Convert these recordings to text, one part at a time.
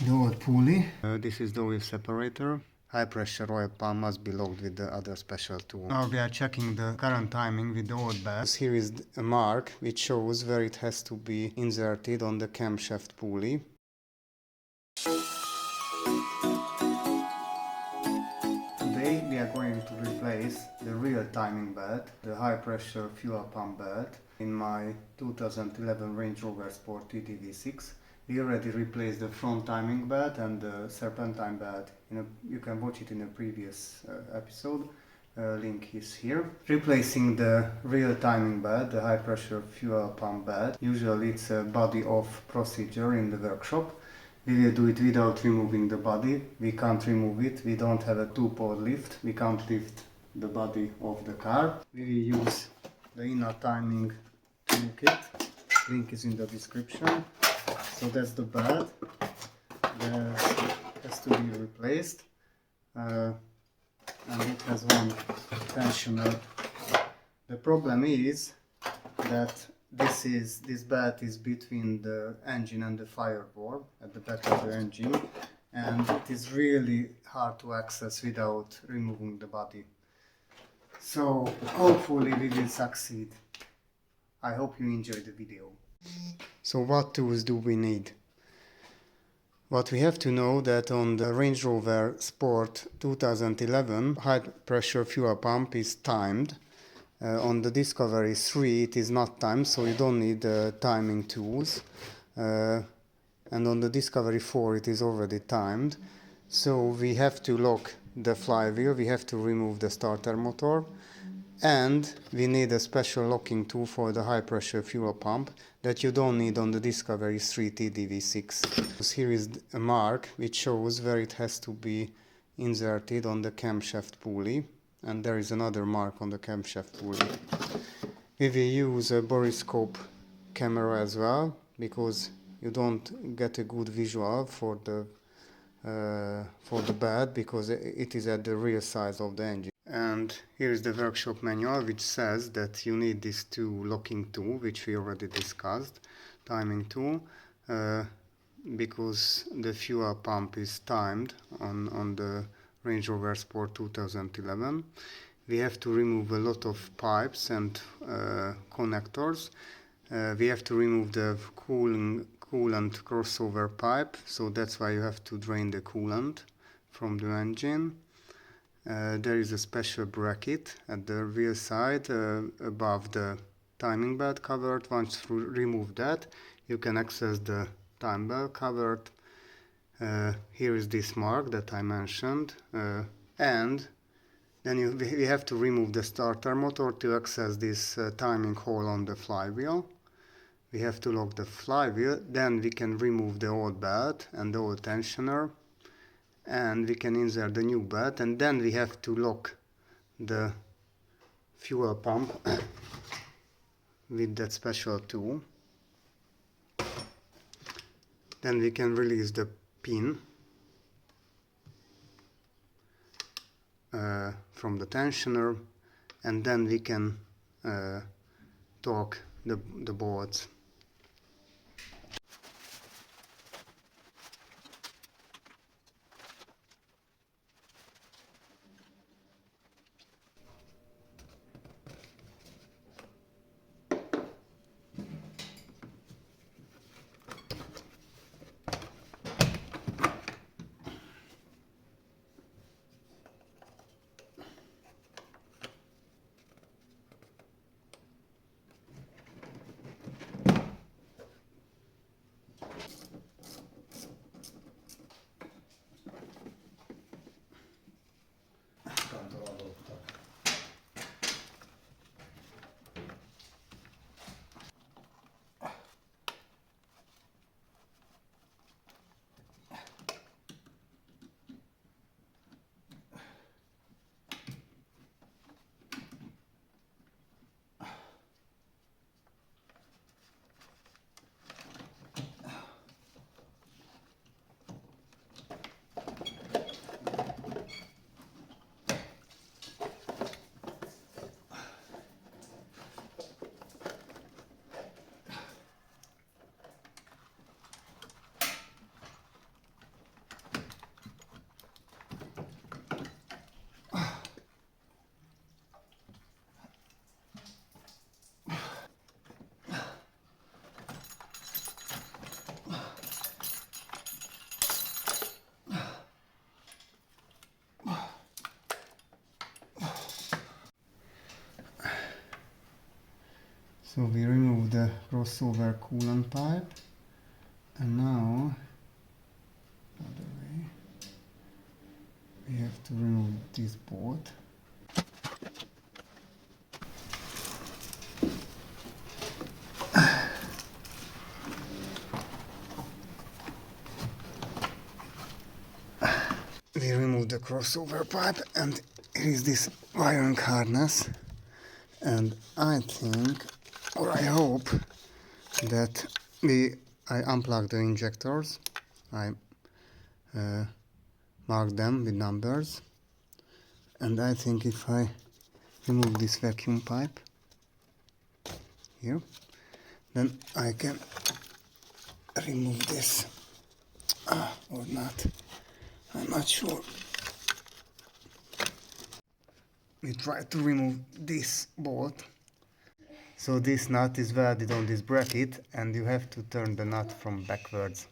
the old pulley. This is the oil separator. High pressure oil pump must be locked with the other special tool. Now we are checking the current timing with the old bed. Here is a mark which shows where it has to be inserted on the camshaft pulley. Today we are going to replace the real timing belt, the high pressure fuel pump belt, in my 2011 Range Rover Sport TTV6. We already replaced the front timing belt and the serpentine belt. You can watch it in a previous episode. Link is here. Replacing the real timing belt, the high pressure fuel pump belt. Usually it's a body off procedure in the workshop. We will do it without removing the body. We can't remove it. We don't have a two-pole lift. We can't lift the body of the car. We will use the inner timing toolkit. Link is in the description. So that's the belt that has to be replaced, and it has one tensioner. The problem is that this belt is between the engine and the firewall at the back of the engine, and it is really hard to access without removing the body. So hopefully we will succeed. I hope you enjoyed the video. So what tools do we need? What we have to know that on the Range Rover Sport 2011 high pressure fuel pump is timed. On the Discovery 3 it is not timed, so you don't need timing tools. And on the Discovery 4 it is already timed. So we have to lock the flywheel, we have to remove the starter motor, and we need a special locking tool for the high pressure fuel pump that you don't need on the Discovery 3 TDV6. Here is a mark which shows where it has to be inserted on the camshaft pulley, and there is another mark on the camshaft pulley. We will use a borescope camera as well, because you don't get a good visual for the bed, because it is at the rear side of the engine. And here is the workshop manual which says that you need these two locking tool, which we already discussed, timing tool, because the fuel pump is timed on the Range Rover Sport 2011. We have to remove a lot of pipes and connectors. We have to remove the coolant crossover pipe, so that's why you have to drain the coolant from the engine. There is a special bracket at the rear side above the timing belt cover. Once you remove that, you can access the time belt cover. Here is this mark that I mentioned, and then we have to remove the starter motor to access this timing hole on the flywheel. We have to lock the flywheel, then we can remove the old belt and the old tensioner, and we can insert the new belt, and then we have to lock the fuel pump with that special tool. Then we can release the pin from the tensioner, and then we can torque the bolts. So we remove the crossover coolant pipe, and now other way we have to remove this bolt. We remove the crossover pipe, and here is this wiring harness, and I think, or I hope, that I unplug the injectors. I mark them with numbers, and I think if I remove this vacuum pipe here, then I can remove this, or not, I'm not sure. We try to remove this bolt. So this nut is welded on this bracket, and you have to turn the nut from backwards.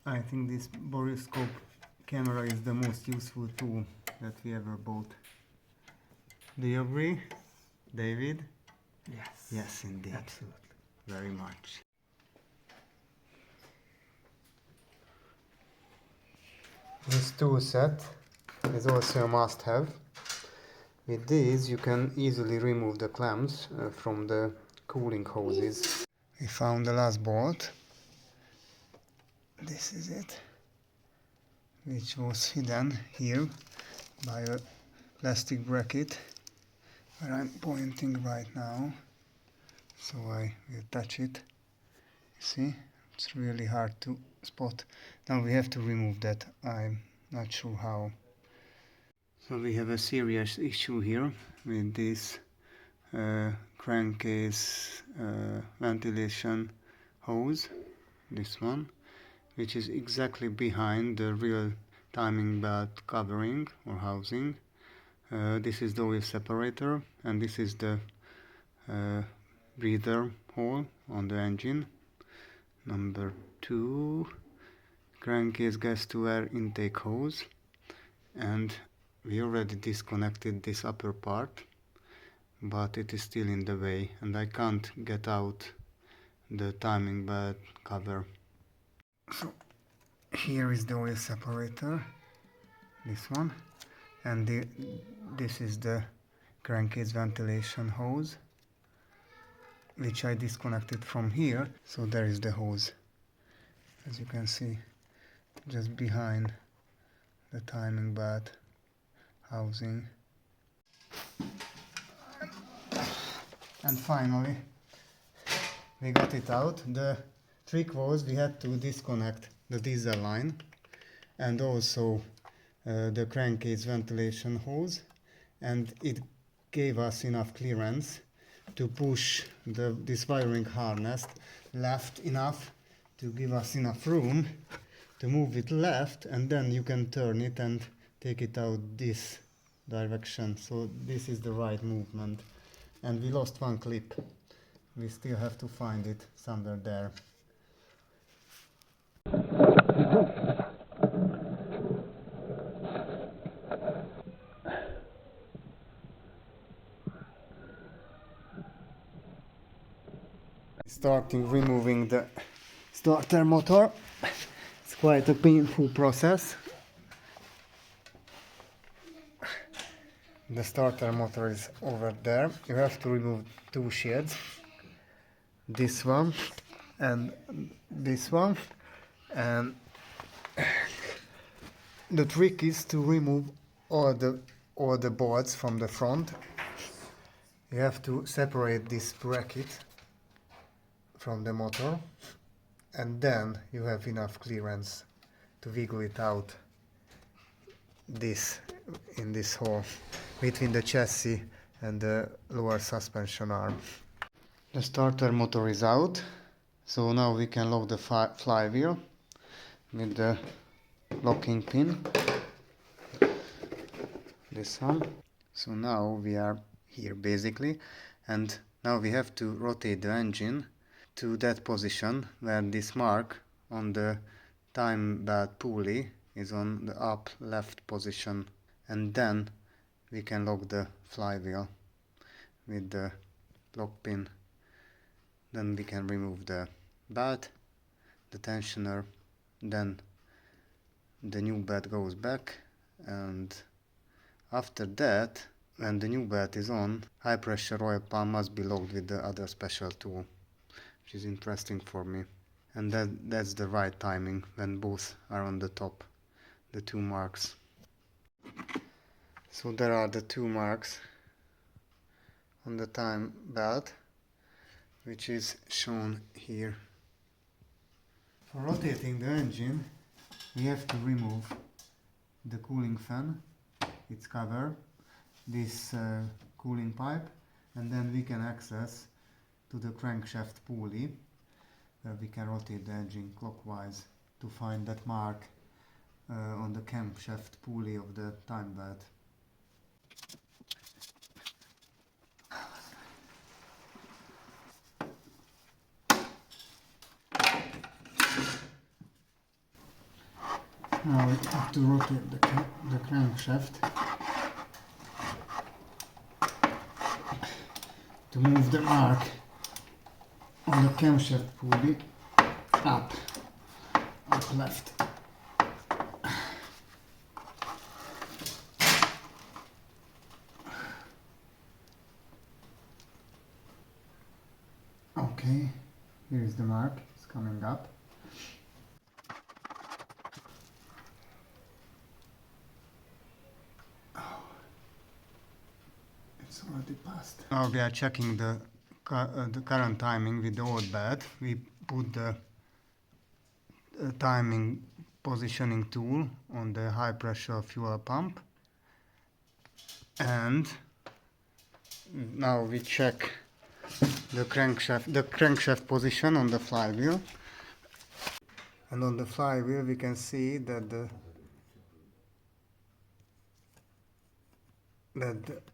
I think this borescope camera is the most useful tool that we ever bought. Do you agree, David? Yes. Yes, indeed. Absolutely. Very much. This tool set is also a must-have. With these you can easily remove the clamps from the cooling hoses. We found the last bolt. This is it, which was hidden here by a plastic bracket where I'm pointing right now, so I will touch it. See, it's really hard to spot. Now we have to remove that. I'm not sure how. So we have a serious issue here with this crankcase ventilation hose, this one, which is exactly behind the real timing belt covering or housing. This is the oil separator, and this is the breather hole on the engine. Number 2, crankcase gas to air intake hose, and we already disconnected this upper part, but it is still in the way, and I can't get out the timing belt cover. So here is the oil separator, this one, and this is the crankcase ventilation hose, which I disconnected from here. So there is the hose, as you can see, just behind the timing belt housing. And finally we got it out. The trick was we had to disconnect the diesel line and also the crankcase ventilation hose, and it gave us enough clearance to push this wiring harness left enough to give us enough room to move it left, and then you can turn it and take it out this direction. So this is the right movement. And we lost one clip. We still have to find it somewhere there. Starting removing the starter motor. It's quite a painful process. The starter motor is over there. You have to remove 2 shades. This one and this one. And the trick is to remove all the boards from the front. You have to separate this bracket from the motor, and then you have enough clearance to wiggle it out in this hole between the chassis and the lower suspension arm. The starter motor is out, so now we can lock the flywheel with the locking pin, this one. So now we are here basically, and now we have to rotate the engine to that position where this mark on the time belt pulley is on the up left position, and then we can lock the flywheel with the lock pin. Then we can remove the belt, the tensioner, then the new belt goes back, and after that, when the new belt is on, high pressure oil pump must be locked with the other special tool, which is interesting for me. And that's the right timing when both are on the top, the two marks. So there are the two marks on the time belt, which is shown here. For rotating the engine, we have to remove the cooling fan, its cover, this cooling pipe, and then we can access to the crankshaft pulley, where we can rotate the engine clockwise to find that mark on the camshaft pulley of the time belt. Now we have to rotate the crankshaft to move the mark on the camshaft pulley up left. Okay, here is the mark, it's coming up. It's already passed. Now we are checking the current timing with the old belt. We put the timing positioning tool on the high pressure fuel pump, and now we check the crankshaft position on the flywheel, and on the flywheel we can see that the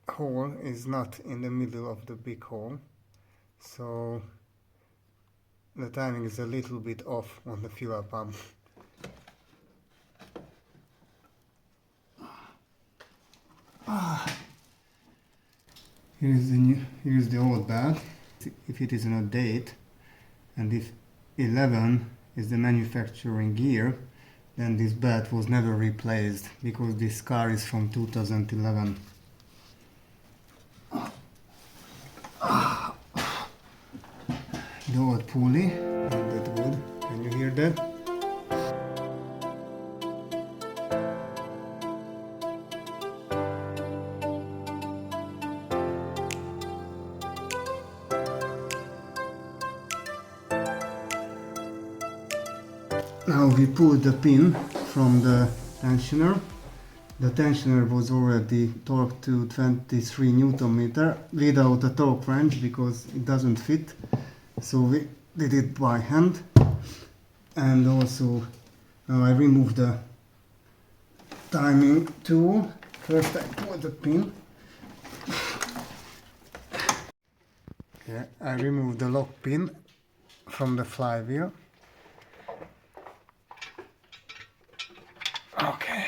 hole is not in the middle of the big hole, so the timing is a little bit off on the fuel pump. Here is the old belt. If it is on a date, and if 11 is the manufacturing year, then this belt was never replaced because this car is from 2011. The old pulley, not that good. Can you hear that? Now we pulled the pin from the tensioner. The tensioner was already torqued to 23 Newton meter without a torque wrench because it doesn't fit. So we did it by hand. And also now I removed the timing tool. First I pulled the pin. Okay, I removed the lock pin from the flywheel. Okay.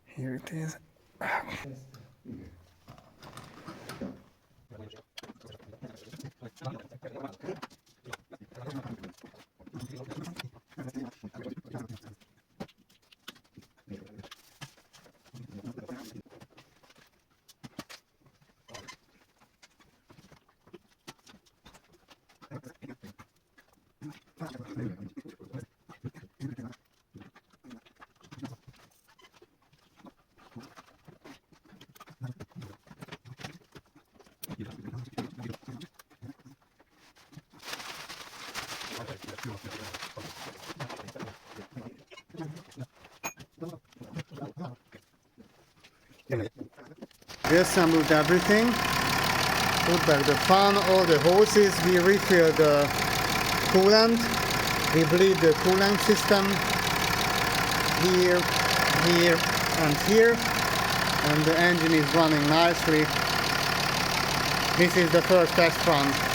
Here it is. Reassembled everything, put back the fan, all the hoses, we refilled the coolant, we bleed the coolant system here, here and here, and the engine is running nicely. This is the first test run.